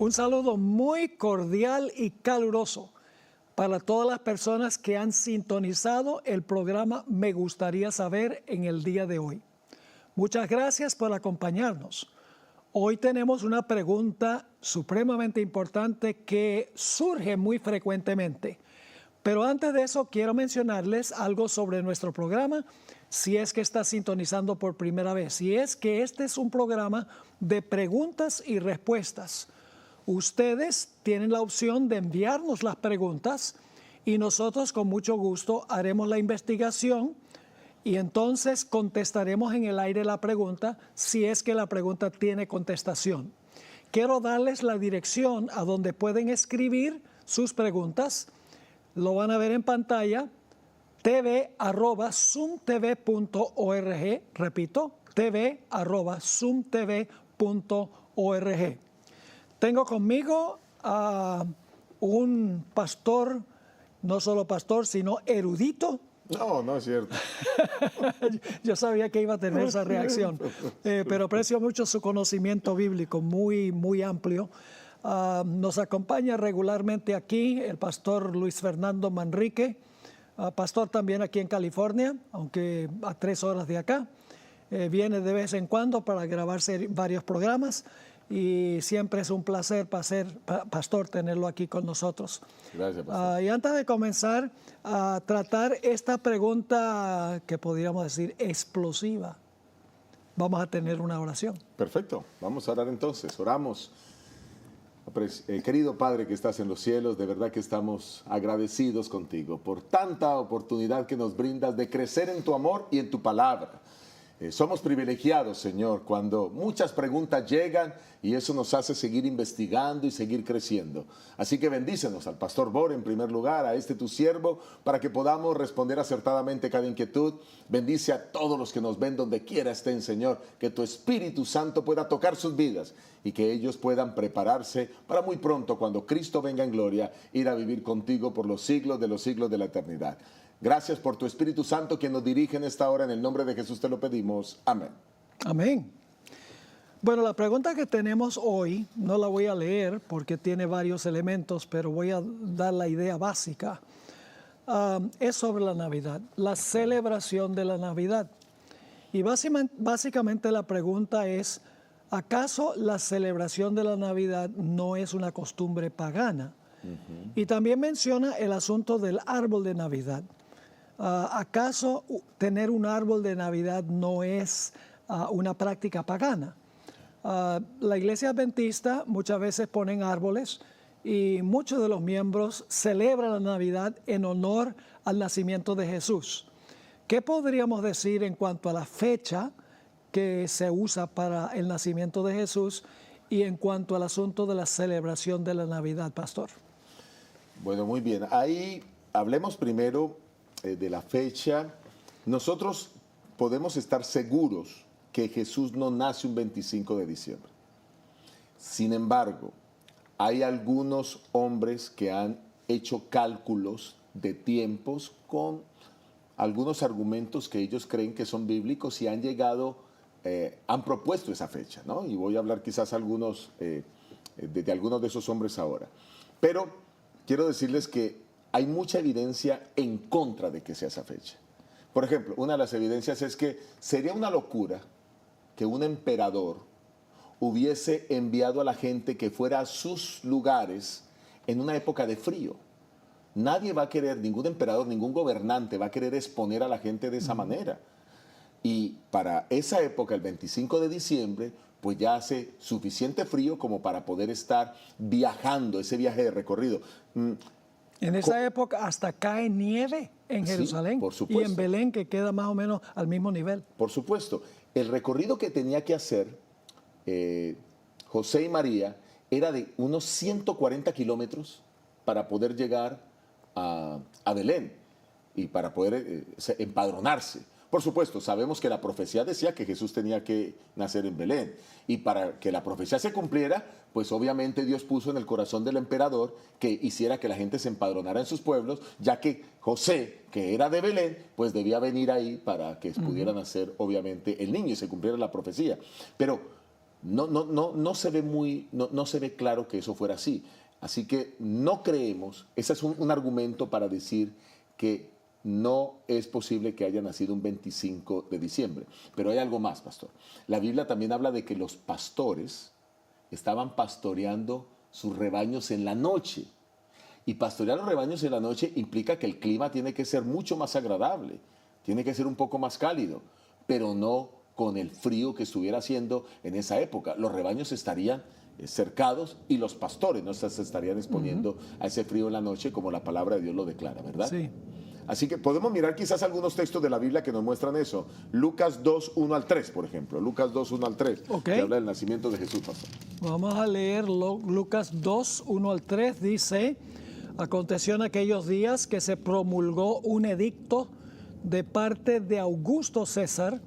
Un saludo muy cordial y caluroso para todas las personas que han sintonizado el programa Me Gustaría Saber en el día de hoy. Muchas gracias por acompañarnos. Hoy tenemos una pregunta supremamente importante que surge muy frecuentemente. Pero antes de eso, quiero mencionarles algo sobre nuestro programa, si es que está sintonizando por primera vez. Si es que este es un programa de preguntas y respuestas. Ustedes tienen la opción de enviarnos las preguntas y nosotros con mucho gusto haremos la investigación y entonces contestaremos en el aire la pregunta si es que la pregunta tiene contestación. Quiero darles la dirección a donde pueden escribir sus preguntas. Lo van a ver en pantalla, tv@zoomtv.org, repito, tv@zoomtv.org. Tengo conmigo a un pastor, no solo pastor, sino erudito. No, no es cierto. Yo sabía que iba a tener esa reacción, pero aprecio mucho su conocimiento bíblico, muy amplio. Nos acompaña regularmente aquí el pastor Luis Fernando Manrique, pastor también aquí en California, aunque a 3 horas de acá. Viene de vez en cuando para grabarse varios programas y siempre es un placer, pastor, tenerlo aquí con nosotros. Gracias, pastor. Y antes de comenzar a tratar esta pregunta que podríamos decir explosiva, vamos a tener una oración. Perfecto, vamos a orar entonces, oramos. Querido Padre que estás en los cielos, de verdad que estamos agradecidos contigo por tanta oportunidad que nos brindas de crecer en tu amor y en tu palabra. Somos privilegiados, Señor, cuando muchas preguntas llegan y eso nos hace seguir investigando y seguir creciendo. Así que bendícenos al pastor Bor en primer lugar, a tu siervo, para que podamos responder acertadamente cada inquietud. Bendice a todos los que nos ven donde quiera estén, Señor, que tu Espíritu Santo pueda tocar sus vidas y que ellos puedan prepararse para muy pronto, cuando Cristo venga en gloria, ir a vivir contigo por los siglos de la eternidad. Gracias por tu Espíritu Santo que nos dirige en esta hora. En el nombre de Jesús te lo pedimos. Amén. Amén. Bueno, la pregunta que tenemos hoy, no la voy a leer porque tiene varios elementos, pero voy a dar la idea básica. Es sobre la Navidad, la celebración de la Navidad. Y básicamente la pregunta es, ¿acaso la celebración de la Navidad no es una costumbre pagana? Y también menciona el asunto del árbol de Navidad. ¿Acaso tener un árbol de Navidad no es una práctica pagana? La iglesia adventista muchas veces ponen árboles y muchos de los miembros celebran la Navidad en honor al nacimiento de Jesús. ¿Qué podríamos decir en cuanto a la fecha que se usa para el nacimiento de Jesús y en cuanto al asunto de la celebración de la Navidad, pastor? Bueno, muy bien. Ahí hablemos primero de la fecha. Nosotros podemos estar seguros que Jesús no nace un 25 de diciembre. Sin embargo, hay algunos hombres que han hecho cálculos de tiempos con algunos argumentos que ellos creen que son bíblicos y han llegado, han propuesto esa fecha, ¿no? Y voy a hablar quizás de algunos de esos hombres ahora. Pero quiero decirles que hay mucha evidencia en contra de que sea esa fecha. Por ejemplo, una de las evidencias es que sería una locura que un emperador hubiese enviado a la gente que fuera a sus lugares en una época de frío. Nadie va a querer, ningún emperador, ningún gobernante va a querer exponer a la gente de esa manera. Y para esa época, el 25 de diciembre, pues ya hace suficiente frío como para poder estar viajando, ese viaje de recorrido. En esa época hasta cae nieve en Jerusalén, sí, por supuesto. Y en Belén, que queda más o menos al mismo nivel. Por supuesto. El recorrido que tenía que hacer José y María era de unos 140 kilómetros para poder llegar a Belén y para poder empadronarse. Por supuesto, sabemos que la profecía decía que Jesús tenía que nacer en Belén. Y para que la profecía se cumpliera, pues obviamente Dios puso en el corazón del emperador que hiciera que la gente se empadronara en sus pueblos, ya que José, que era de Belén, pues debía venir ahí para que pudiera nacer obviamente el niño y se cumpliera la profecía. Pero no se ve no se ve claro que eso fuera así. Así que no creemos, ese es un argumento para decir que no es posible que haya nacido un 25 de diciembre. Pero hay algo más, pastor. La Biblia también habla de que los pastores estaban pastoreando sus rebaños en la noche. Y pastorear los rebaños en la noche implica que el clima tiene que ser mucho más agradable, tiene que ser un poco más cálido, pero no con el frío que estuviera haciendo en esa época. Los rebaños estarían cercados y los pastores no se estarían exponiendo a ese frío en la noche como la palabra de Dios lo declara, ¿verdad? Sí. Así que podemos mirar quizás algunos textos de la Biblia que nos muestran eso. Lucas 2, 1 al 3, por ejemplo. Lucas 2, 1 al 3, Ok. que habla del nacimiento de Jesús, pastor. Vamos a leer Lucas 2, 1 al 3. Dice, aconteció en aquellos días que se promulgó un edicto de parte de Augusto César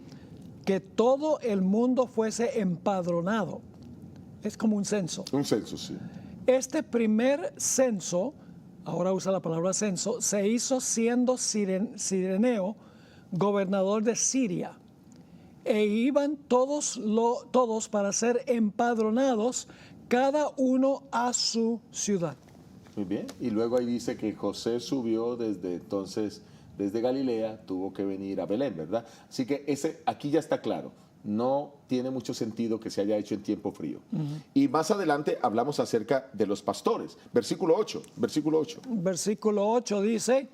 que todo el mundo fuese empadronado. Es como un censo. Un censo, sí. Este primer censo, ahora usa la palabra censo, se hizo siendo Cireneo gobernador de Siria. E iban todos para ser empadronados, cada uno a su ciudad. Muy bien. Y luego ahí dice que José subió desde Galilea, tuvo que venir a Belén, ¿verdad? Así que aquí ya está claro. No tiene mucho sentido que se haya hecho en tiempo frío. Y más adelante hablamos acerca de los pastores. Versículo 8. Versículo 8 dice,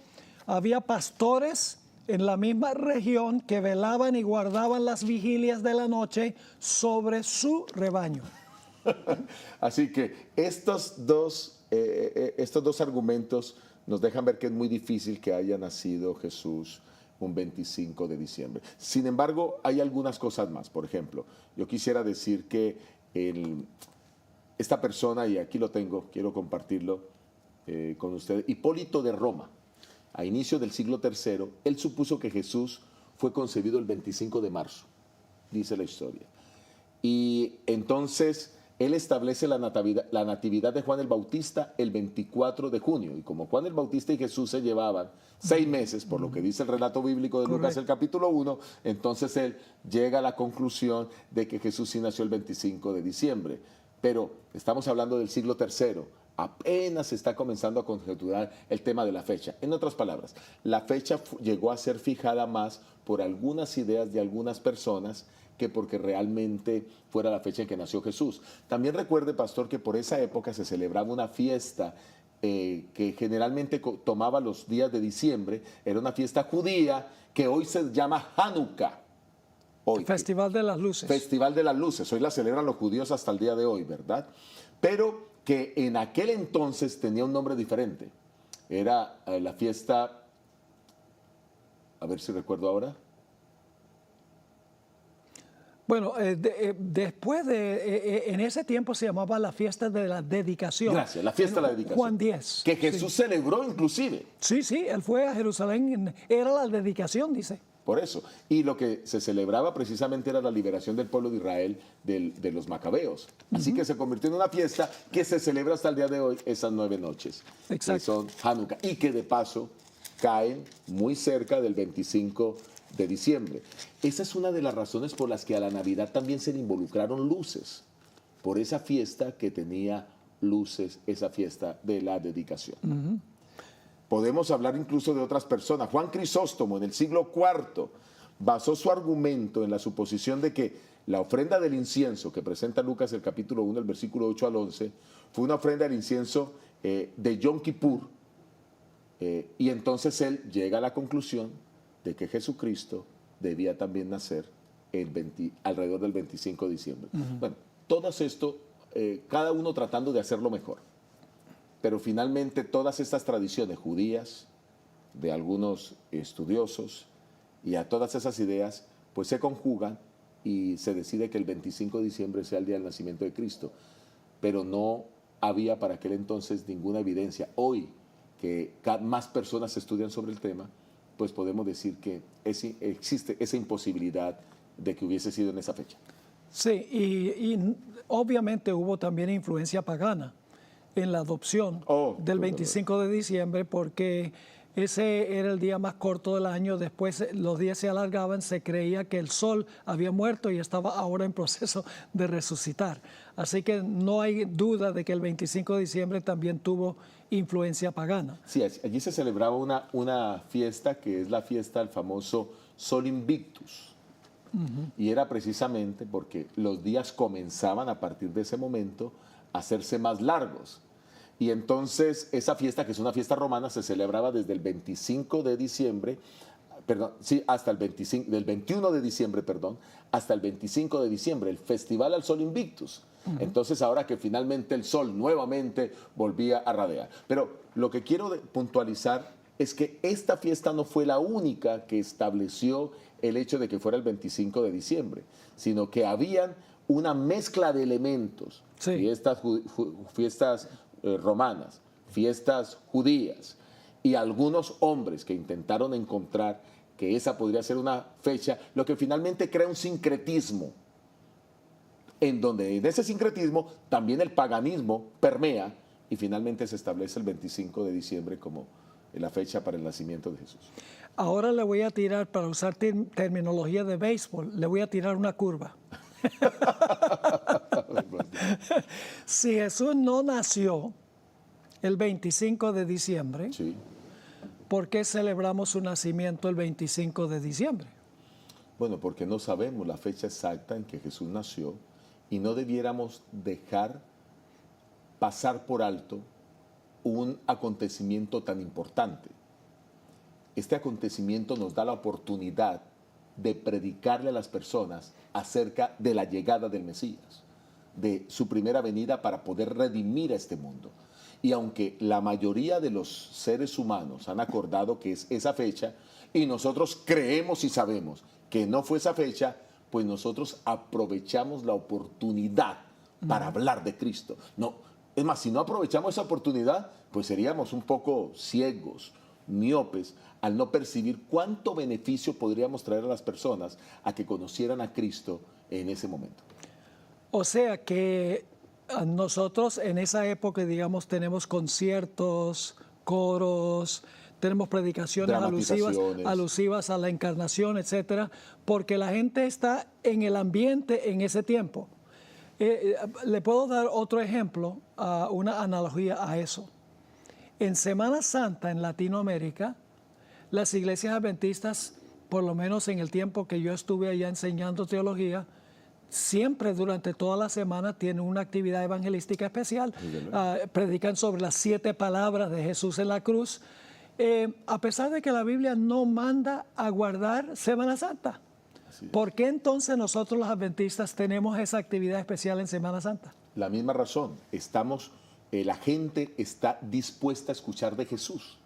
había pastores en la misma región que velaban y guardaban las vigilias de la noche sobre su rebaño. Así que estos dos argumentos nos dejan ver que es muy difícil que haya nacido Jesús un 25 de diciembre. Sin embargo, hay algunas cosas más. Por ejemplo, yo quisiera decir que esta persona, y aquí lo tengo, quiero compartirlo con ustedes, Hipólito de Roma, a inicio del siglo III, él supuso que Jesús fue concebido el 25 de marzo, dice la historia. Y entonces él establece la natividad de Juan el Bautista el 24 de junio. Y como Juan el Bautista y Jesús se llevaban 6 meses, por lo que dice el relato bíblico de Lucas, el capítulo 1, entonces él llega a la conclusión de que Jesús sí nació el 25 de diciembre. Pero estamos hablando del siglo III. Apenas se está comenzando a conjeturar el tema de la fecha. En otras palabras, la fecha llegó a ser fijada más por algunas ideas de algunas personas que porque realmente fuera la fecha en que nació Jesús. También recuerde, pastor, que por esa época se celebraba una fiesta que generalmente tomaba los días de diciembre. Era una fiesta judía que hoy se llama Hanukkah. Hoy, Festival de las Luces. Festival de las Luces. Hoy la celebran los judíos hasta el día de hoy, ¿verdad? Pero que en aquel entonces tenía un nombre diferente. Era la fiesta, a ver si recuerdo ahora. Bueno, después en ese tiempo se llamaba la fiesta de la dedicación. Gracias, la fiesta de la dedicación. Juan 10. Que Jesús celebró inclusive. Sí, él fue a Jerusalén, era la dedicación, dice. Por eso. Y lo que se celebraba precisamente era la liberación del pueblo de Israel de los macabeos. Así que se convirtió en una fiesta que se celebra hasta el día de hoy, esas 9 noches. Exacto. Que son Hanukkah. Y que de paso caen muy cerca del 25 de diciembre. Esa es una de las razones por las que a la Navidad también se le involucraron luces. Por esa fiesta que tenía luces, esa fiesta de la dedicación. Podemos hablar incluso de otras personas. Juan Crisóstomo, en el siglo IV, basó su argumento en la suposición de que la ofrenda del incienso, que presenta Lucas el capítulo 1, el versículo 8 al 11, fue una ofrenda del incienso de Yom Kippur. Y entonces él llega a la conclusión de que Jesucristo debía también nacer alrededor del 25 de diciembre. Bueno, todo esto, cada uno tratando de hacerlo mejor. Pero finalmente todas estas tradiciones judías, de algunos estudiosos, y a todas esas ideas, pues se conjugan y se decide que el 25 de diciembre sea el día del nacimiento de Cristo. Pero no había para aquel entonces ninguna evidencia. Hoy, que más personas estudian sobre el tema, pues podemos decir que existe esa imposibilidad de que hubiese sido en esa fecha. Sí, y obviamente hubo también influencia pagana en la adopción del 25 de diciembre, porque ese era el día más corto del año. Después los días se alargaban, se creía que el sol había muerto y estaba ahora en proceso de resucitar. Así que no hay duda de que el 25 de diciembre también tuvo influencia pagana. Sí, allí se celebraba una fiesta que es la fiesta del famoso Sol Invictus. Y era precisamente porque los días comenzaban a partir de ese momento a hacerse más largos. Y entonces esa fiesta, que es una fiesta romana, se celebraba desde el 25 de diciembre, perdón, sí, hasta el 25, del 21 de diciembre, perdón, hasta el 25 de diciembre, el Festival al Sol Invictus. Entonces ahora que finalmente el sol nuevamente volvía a radiar. Pero lo que quiero puntualizar es que esta fiesta no fue la única que estableció el hecho de que fuera el 25 de diciembre, sino que habían una mezcla de elementos, Sí. fiestas romanas, fiestas judías y algunos hombres que intentaron encontrar que esa podría ser una fecha, lo que finalmente crea un sincretismo, en donde en ese sincretismo también el paganismo permea y finalmente se establece el 25 de diciembre como la fecha para el nacimiento de Jesús. Ahora le voy a tirar, para usar terminología de béisbol, le voy a tirar una curva. Si Jesús no nació el 25 de diciembre, Sí. ¿por qué celebramos su nacimiento el 25 de diciembre? Bueno, porque no sabemos la fecha exacta en que Jesús nació y no debiéramos dejar pasar por alto un acontecimiento tan importante. Este acontecimiento nos da la oportunidad de predicarle a las personas acerca de la llegada del Mesías, de su primera venida para poder redimir a este mundo. Y aunque la mayoría de los seres humanos han acordado que es esa fecha, y nosotros creemos y sabemos que no fue esa fecha, pues nosotros aprovechamos la oportunidad para hablar de Cristo. No, es más, si no aprovechamos esa oportunidad, pues seríamos un poco ciegos, miopes, al no percibir cuánto beneficio podríamos traer a las personas a que conocieran a Cristo en ese momento. O sea que nosotros en esa época, digamos, tenemos conciertos, coros, tenemos predicaciones Dramatizaciones. alusivas a la encarnación, etcétera, porque la gente está en el ambiente en ese tiempo. Le puedo dar otro ejemplo, una analogía a eso. En Semana Santa en Latinoamérica, las iglesias adventistas, por lo menos en el tiempo que yo estuve allá enseñando teología, siempre durante toda la semana tienen una actividad evangelística especial. Predican sobre las 7 palabras de Jesús en la cruz, a pesar de que la Biblia no manda a guardar Semana Santa. ¿Por qué entonces nosotros los adventistas tenemos esa actividad especial en Semana Santa? La misma razón, la gente está dispuesta a escuchar de Jesús,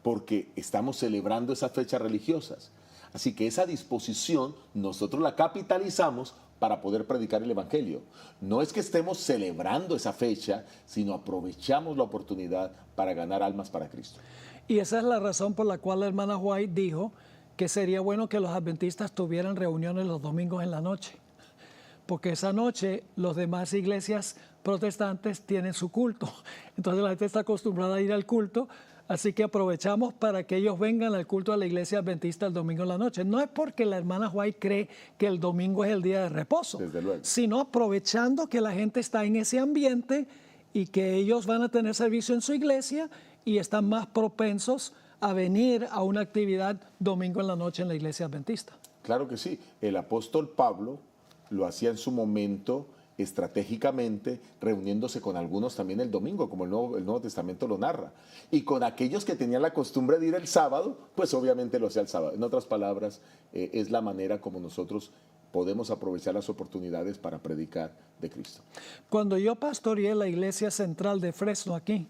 porque estamos celebrando esas fechas religiosas. Así que esa disposición nosotros la capitalizamos para poder predicar el Evangelio. No es que estemos celebrando esa fecha, sino aprovechamos la oportunidad para ganar almas para Cristo. Y esa es la razón por la cual la hermana White dijo que sería bueno que los adventistas tuvieran reuniones los domingos en la noche, porque esa noche los demás iglesias protestantes tienen su culto. Entonces la gente está acostumbrada a ir al culto, así que aprovechamos para que ellos vengan al culto a la iglesia adventista el domingo en la noche. No es porque la hermana White cree que el domingo es el día de reposo, Desde luego, sino aprovechando que la gente está en ese ambiente y que ellos van a tener servicio en su iglesia y están más propensos a venir a una actividad domingo en la noche en la iglesia adventista. Claro que sí. El apóstol Pablo lo hacía en su momento estratégicamente, reuniéndose con algunos también el domingo, como el Nuevo Testamento lo narra. Y con aquellos que tenían la costumbre de ir el sábado, pues obviamente lo hacía el sábado. En otras palabras, es la manera como nosotros podemos aprovechar las oportunidades para predicar de Cristo. Cuando yo pastoreé la iglesia central de Fresno aquí,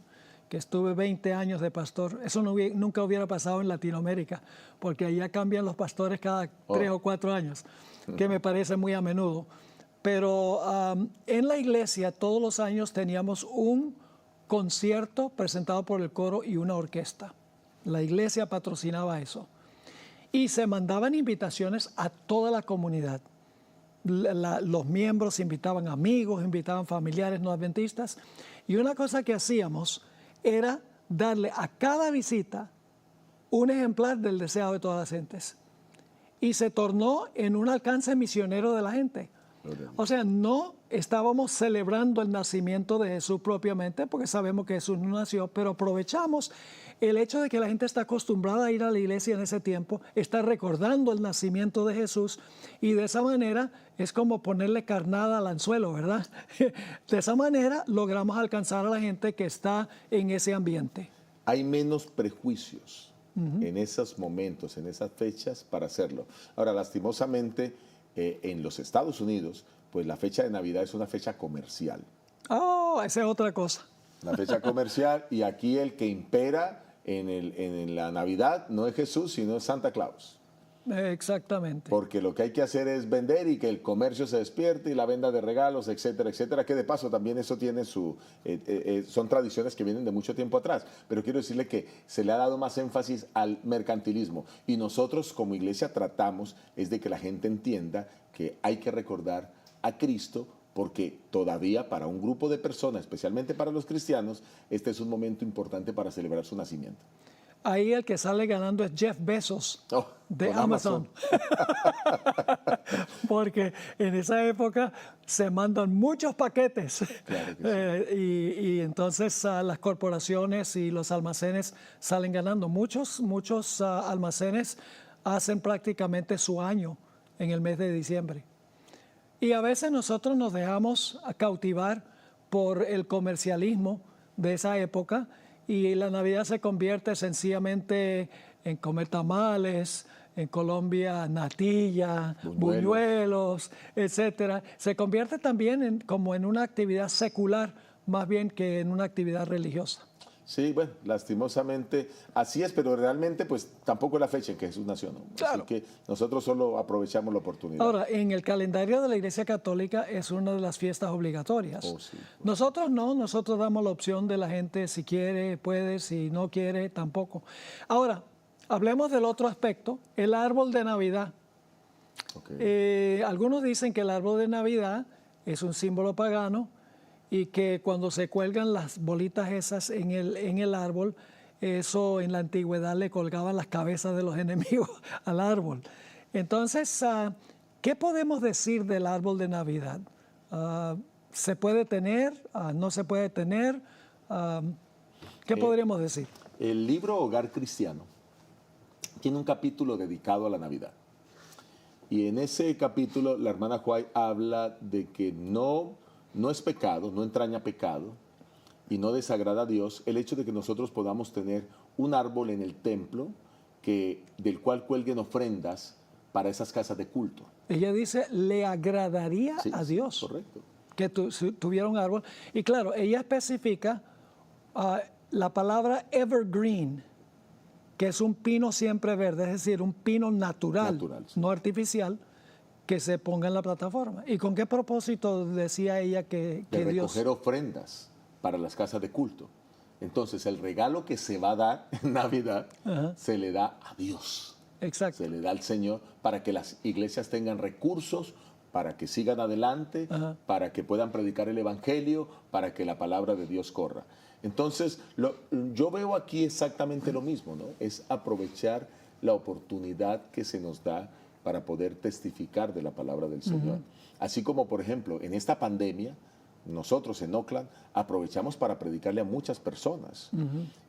que estuve 20 años de pastor, eso nunca hubiera pasado en Latinoamérica, porque allá cambian los pastores cada 3 o 4 años, que me parece muy a menudo. Pero en la iglesia todos los años teníamos un concierto presentado por el coro y una orquesta. La iglesia patrocinaba eso. Y se mandaban invitaciones a toda la comunidad. Los miembros invitaban amigos, invitaban familiares no adventistas. Y una cosa que hacíamos era darle a cada visita un ejemplar del deseo de todas las gentes. Y se tornó en un alcance misionero de la gente. Gloria a Dios. O sea, no estábamos celebrando el nacimiento de Jesús propiamente, porque sabemos que Jesús no nació, pero aprovechamos el hecho de que la gente está acostumbrada a ir a la iglesia en ese tiempo, está recordando el nacimiento de Jesús, y de esa manera es como ponerle carnada al anzuelo, ¿verdad? De esa manera logramos alcanzar a la gente que está en ese ambiente. Hay menos prejuicios en esos momentos, en esas fechas para hacerlo. Ahora, lastimosamente, en los Estados Unidos, pues la fecha de Navidad es una fecha comercial. Oh, esa es otra cosa. Una fecha comercial, y aquí el que impera en la Navidad no es Jesús, sino es Santa Claus. Exactamente. Porque lo que hay que hacer es vender y que el comercio se despierte y la venta de regalos, etcétera, etcétera, que de paso también eso tiene son tradiciones que vienen de mucho tiempo atrás. Pero quiero decirle que se le ha dado más énfasis al mercantilismo, y nosotros como iglesia tratamos es de que la gente entienda que hay que recordar a Cristo, porque todavía para un grupo de personas, especialmente para los cristianos, este es un momento importante para celebrar su nacimiento. Ahí el que sale ganando es Jeff Bezos Oh, de con Amazon. Porque en esa época se mandan muchos paquetes. Claro que sí. Y entonces las corporaciones y los almacenes salen ganando. Muchos almacenes hacen prácticamente su año en el mes de diciembre. Y a veces nosotros nos dejamos cautivar por el comercialismo de esa época, y la Navidad se convierte sencillamente en comer tamales, en Colombia natilla, buñuelos, etcétera. Se convierte también como en una actividad secular más bien que en una actividad religiosa. Sí, bueno, lastimosamente así es, pero realmente pues tampoco es la fecha en que Jesús nació, ¿no? Claro. Así que nosotros solo aprovechamos la oportunidad. Ahora, en el calendario de la Iglesia Católica es una de las fiestas obligatorias. Oh, sí. Nosotros no, nosotros damos la opción de la gente si quiere, puede, si no quiere, tampoco. Ahora, hablemos del otro aspecto, el árbol de Navidad. Okay. Algunos dicen que el árbol de Navidad es un símbolo pagano, y que cuando se cuelgan las bolitas esas en el árbol, eso en la antigüedad le colgaban las cabezas de los enemigos al árbol. Entonces, ¿qué podemos decir del árbol de Navidad? ¿Se puede tener? ¿No se puede tener? ¿Qué podríamos decir? El libro Hogar Cristiano tiene un capítulo dedicado a la Navidad. Y en ese capítulo la hermana White habla de que no es pecado, no entraña pecado y no desagrada a Dios el hecho de que nosotros podamos tener un árbol en el templo del cual cuelguen ofrendas para esas casas de culto. Ella dice, le agradaría a Dios correcto. que tuviera un árbol. Y claro, ella especifica la palabra evergreen, que es un pino siempre verde, es decir, un pino natural, Sí. no artificial, que se ponga en la plataforma. ¿Y con qué propósito decía ella que De Dios? recoger ofrendas para las casas de culto. Entonces, el regalo que se va a dar en Navidad se le da a Dios. Exacto. Se le da al Señor para que las iglesias tengan recursos, para que sigan adelante, para que puedan predicar el Evangelio, para que la palabra de Dios corra. Entonces, yo veo aquí exactamente lo mismo, ¿no? Es aprovechar la oportunidad que se nos da para poder testificar de la palabra del Señor. Así como, por ejemplo, en esta pandemia, nosotros en Oakland aprovechamos para predicarle a muchas personas.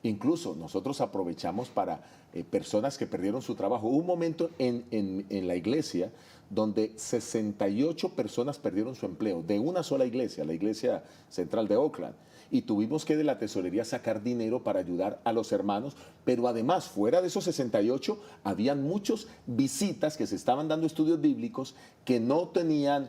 Incluso nosotros aprovechamos para personas que perdieron su trabajo. Hubo un momento en la iglesia donde 68 personas perdieron su empleo, de una sola iglesia, la iglesia central de Oakland. Y tuvimos que de la tesorería sacar dinero para ayudar a los hermanos, pero además, fuera de esos 68, habían muchos visitas que se estaban dando estudios bíblicos que no tenían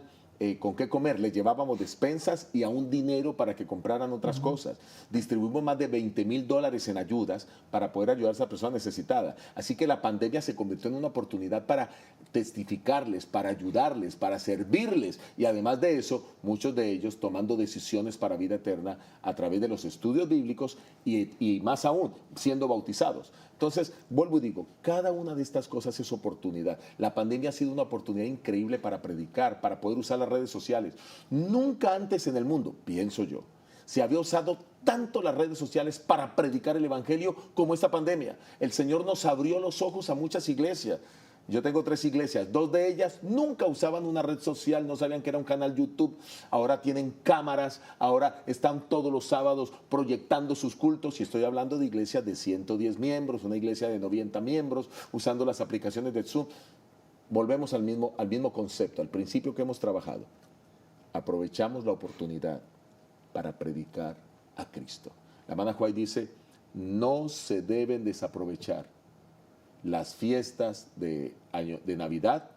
con qué comer. Les llevábamos despensas y aún dinero para que compraran otras cosas. Distribuimos más de $20,000 en ayudas para poder ayudar a esa persona necesitada. Así que la pandemia se convirtió en una oportunidad para testificarles, para ayudarles, para servirles. Y además de eso, muchos de ellos tomando decisiones para vida eterna a través de los estudios bíblicos y más aún, siendo bautizados. Entonces, vuelvo y digo, cada una de estas cosas es oportunidad. La pandemia ha sido una oportunidad increíble para predicar, para poder usar las redes sociales. Nunca antes en el mundo, pienso yo, se había usado tanto las redes sociales para predicar el Evangelio como esta pandemia. El Señor nos abrió los ojos a muchas iglesias. Yo tengo 3 iglesias, 2 de ellas nunca usaban una red social, no sabían que era un canal YouTube, ahora tienen cámaras, ahora están todos los sábados proyectando sus cultos, y estoy hablando de iglesias de 110 miembros, una iglesia de 90 miembros, usando las aplicaciones de Zoom. Volvemos al mismo concepto, al principio que hemos trabajado. Aprovechamos la oportunidad para predicar a Cristo. La hermana White dice, no se deben desaprovechar las fiestas de Navidad,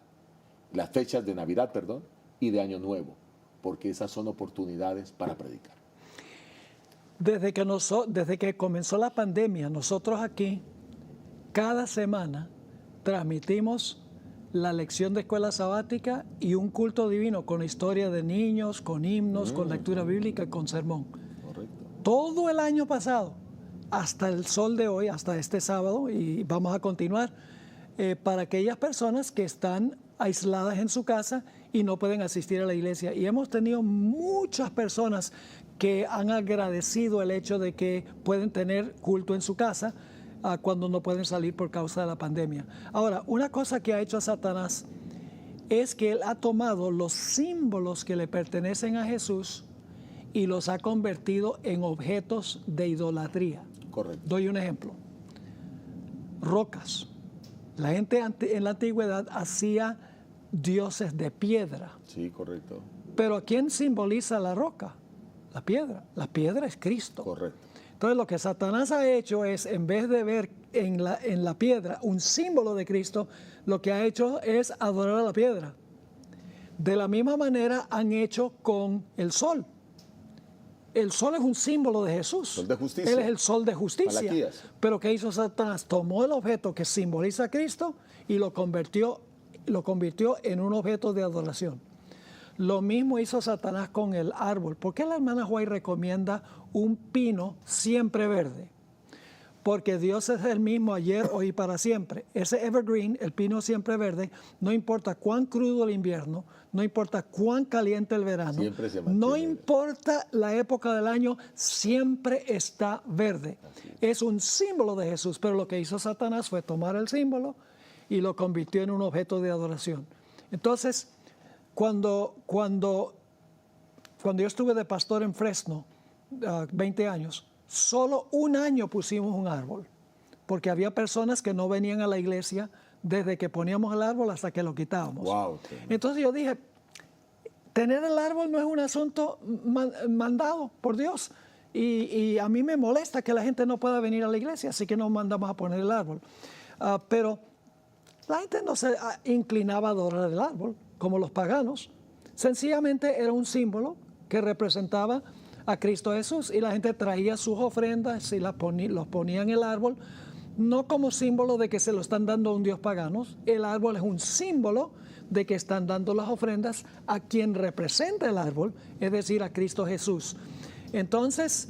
las fechas de Navidad, perdón, y de Año Nuevo, porque esas son oportunidades para predicar. Desde que comenzó la pandemia, nosotros aquí, cada semana, transmitimos la lección de escuela sabática y un culto divino con historia de niños, con himnos, con lectura bíblica y con sermón. Correcto. Todo el año pasado, hasta el sol de hoy, hasta este sábado, y vamos a continuar, para aquellas personas que están aisladas en su casa y no pueden asistir a la iglesia. Y hemos tenido muchas personas que han agradecido el hecho de que pueden tener culto en su casa cuando no pueden salir por causa de la pandemia. Ahora, una cosa que ha hecho Satanás es que él ha tomado los símbolos que le pertenecen a Jesús y los ha convertido en objetos de idolatría. Correcto. Doy un ejemplo. Rocas. La gente en la antigüedad hacía dioses de piedra. Sí, correcto. Pero ¿quién simboliza la roca? La piedra. La piedra es Cristo. Correcto. Entonces lo que Satanás ha hecho es, en vez de ver en la piedra un símbolo de Cristo, lo que ha hecho es adorar a la piedra. De la misma manera han hecho con el sol. El sol es un símbolo de Jesús. Sol de justicia. Él es el sol de justicia. Malaquías. Pero ¿qué hizo Satanás? Tomó el objeto que simboliza a Cristo y lo convirtió en un objeto de adoración. Lo mismo hizo Satanás con el árbol. ¿Por qué la hermana White recomienda un pino siempre verde? Porque Dios es el mismo ayer, hoy y para siempre. Ese evergreen, el pino siempre verde, no importa cuán crudo el invierno, no importa cuán caliente el verano, Siempre se mantiene no verde. importa la época del año, siempre está verde. Es un símbolo de Jesús, pero lo que hizo Satanás fue tomar el símbolo y lo convirtió en un objeto de adoración. Entonces, cuando yo estuve de pastor en Fresno, 20 años, solo un año pusimos un árbol, porque había personas que no venían a la iglesia desde que poníamos el árbol hasta que lo quitábamos. Wow. Entonces yo dije, tener el árbol no es un asunto mandado por Dios, y a mí me molesta que la gente no pueda venir a la iglesia, así que nos mandamos a poner el árbol. Pero la gente no se inclinaba a adorar el árbol, como los paganos. Sencillamente era un símbolo que representaba a Cristo Jesús, y la gente traía sus ofrendas y los ponía en el árbol, no como símbolo de que se lo están dando a un dios pagano. El árbol es un símbolo de que están dando las ofrendas a quien representa el árbol, es decir, a Cristo Jesús. Entonces,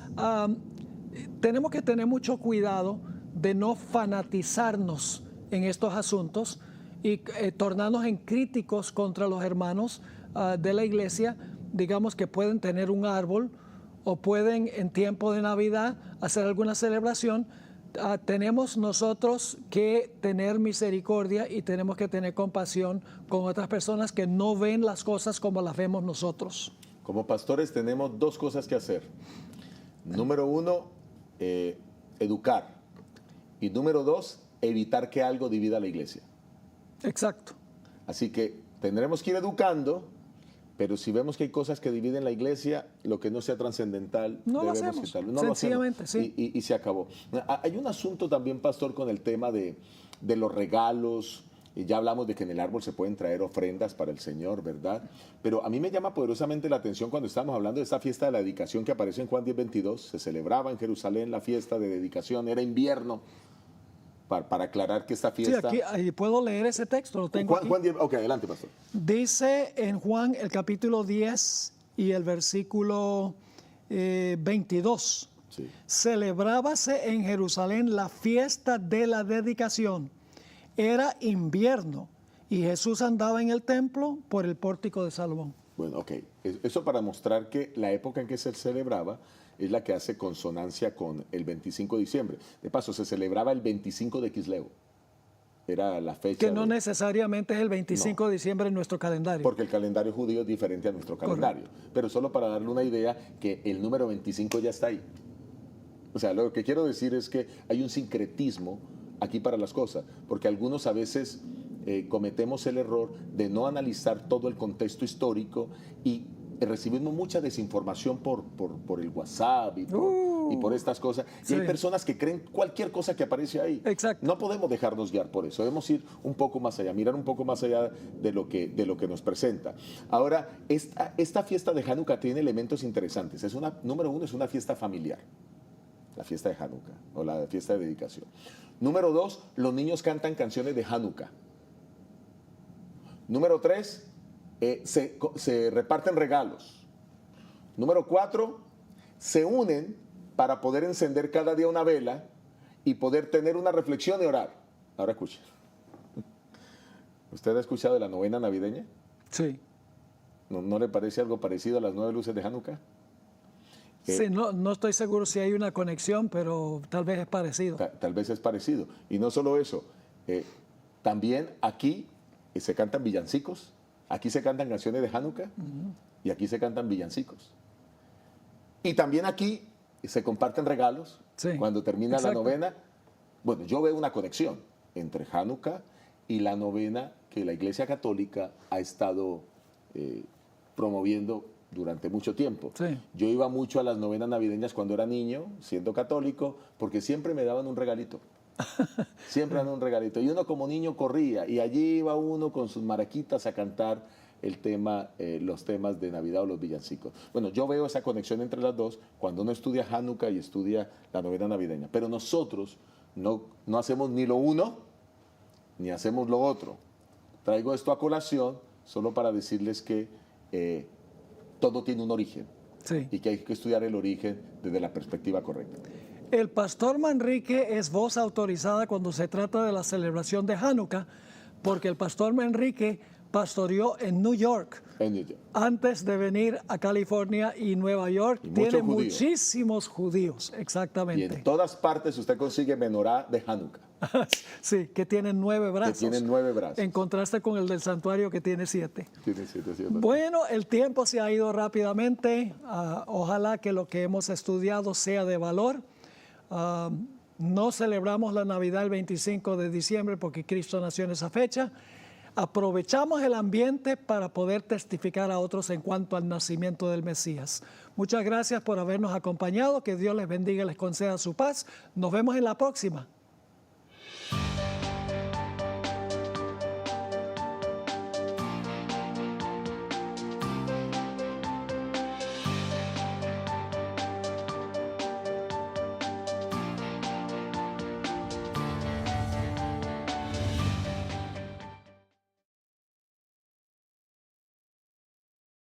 tenemos que tener mucho cuidado de no fanatizarnos en estos asuntos y tornarnos en críticos contra los hermanos de la iglesia, digamos, que pueden tener un árbol o pueden en tiempo de Navidad hacer alguna celebración. Tenemos nosotros que tener misericordia y tenemos que tener compasión con otras personas que no ven las cosas como las vemos nosotros. Como pastores tenemos 2 cosas que hacer. Número 1, educar. Y número 2, evitar que algo divida a la iglesia. Exacto. Así que tendremos que ir educando, pero si vemos que hay cosas que dividen la iglesia, lo que no sea trascendental, No lo debemos hacemos. quitarlo. No Sencillamente, lo hacemos. sí. Y se acabó. Hay un asunto también, pastor, con el tema de los regalos. Y ya hablamos de que en el árbol se pueden traer ofrendas para el Señor, ¿verdad? Pero a mí me llama poderosamente la atención cuando estamos hablando de esta fiesta de la dedicación que aparece en Juan 10:22. Se celebraba en Jerusalén la fiesta de dedicación, era invierno. Para aclarar que esta fiesta... Sí, aquí puedo leer ese texto, lo tengo aquí. Juan 10, ok, adelante, pastor. Dice en Juan el capítulo 10 y el versículo 22. Sí. Celebrábase en Jerusalén la fiesta de la dedicación. Era invierno y Jesús andaba en el templo por el pórtico de Salomón. Bueno, ok. Eso para mostrar que la época en que se celebraba es la que hace consonancia con el 25 de diciembre. De paso, se celebraba el 25 de Quisleo. Era la fecha. Que no necesariamente es el 25 de diciembre en nuestro calendario. Porque el calendario judío es diferente a nuestro calendario. Pero solo para darle una idea que el número 25 ya está ahí. O sea, lo que quiero decir es que hay un sincretismo aquí para las cosas, porque algunos a veces cometemos el error de no analizar todo el contexto histórico y recibimos mucha desinformación por el WhatsApp y por estas cosas. Y hay personas que creen cualquier cosa que aparece ahí. Exacto. No podemos dejarnos guiar por eso. Debemos ir un poco más allá, mirar un poco más allá de lo que nos presenta. Ahora, esta fiesta de Hanukkah tiene elementos interesantes. Número uno, es una fiesta familiar. La fiesta de Hanukkah o la fiesta de dedicación. Número dos, los niños cantan canciones de Hanukkah. Número tres, se reparten regalos. Número cuatro, se unen para poder encender cada día una vela y poder tener una reflexión y orar. Ahora escuche. ¿Usted ha escuchado de la novena navideña? Sí. ¿No le parece algo parecido a las 9 luces de Hanukkah? Sí, no estoy seguro si hay una conexión, pero tal vez es parecido. Tal vez es parecido. Y no solo eso, también aquí se cantan villancicos, aquí se cantan canciones de Hanukkah y aquí se cantan villancicos. Y también aquí se comparten regalos cuando termina la novena. Bueno, yo veo una conexión entre Hanukkah y la novena que la Iglesia Católica ha estado promoviendo durante mucho tiempo. Sí. Yo iba mucho a las novenas navideñas cuando era niño, siendo católico, porque siempre me daban un regalito. Siempre daban un regalito. Y uno como niño corría y allí iba uno con sus maraquitas a cantar los temas de Navidad o los villancicos. Bueno, yo veo esa conexión entre las dos cuando uno estudia Hanukkah y estudia la novena navideña. Pero nosotros no hacemos ni lo uno ni hacemos lo otro. Traigo esto a colación solo para decirles que todo tiene un origen y que hay que estudiar el origen desde la perspectiva correcta. El pastor Manrique es voz autorizada cuando se trata de la celebración de Hanukkah, porque el pastor Manrique pastoreó en New York antes de venir a California y Nueva York. Y tiene judíos. Muchísimos judíos, exactamente. Y en todas partes usted consigue menorá de Hanukkah. Sí, que tienen 9 brazos. Que tienen 9 brazos. En contraste con el del santuario que tiene 7. Tiene 7, sí. Bueno, el tiempo se ha ido rápidamente. Ojalá que lo que hemos estudiado sea de valor. No celebramos la Navidad el 25 de diciembre porque Cristo nació en esa fecha. Aprovechamos el ambiente para poder testificar a otros en cuanto al nacimiento del Mesías. Muchas gracias por habernos acompañado. Que Dios les bendiga y les conceda su paz. Nos vemos en la próxima.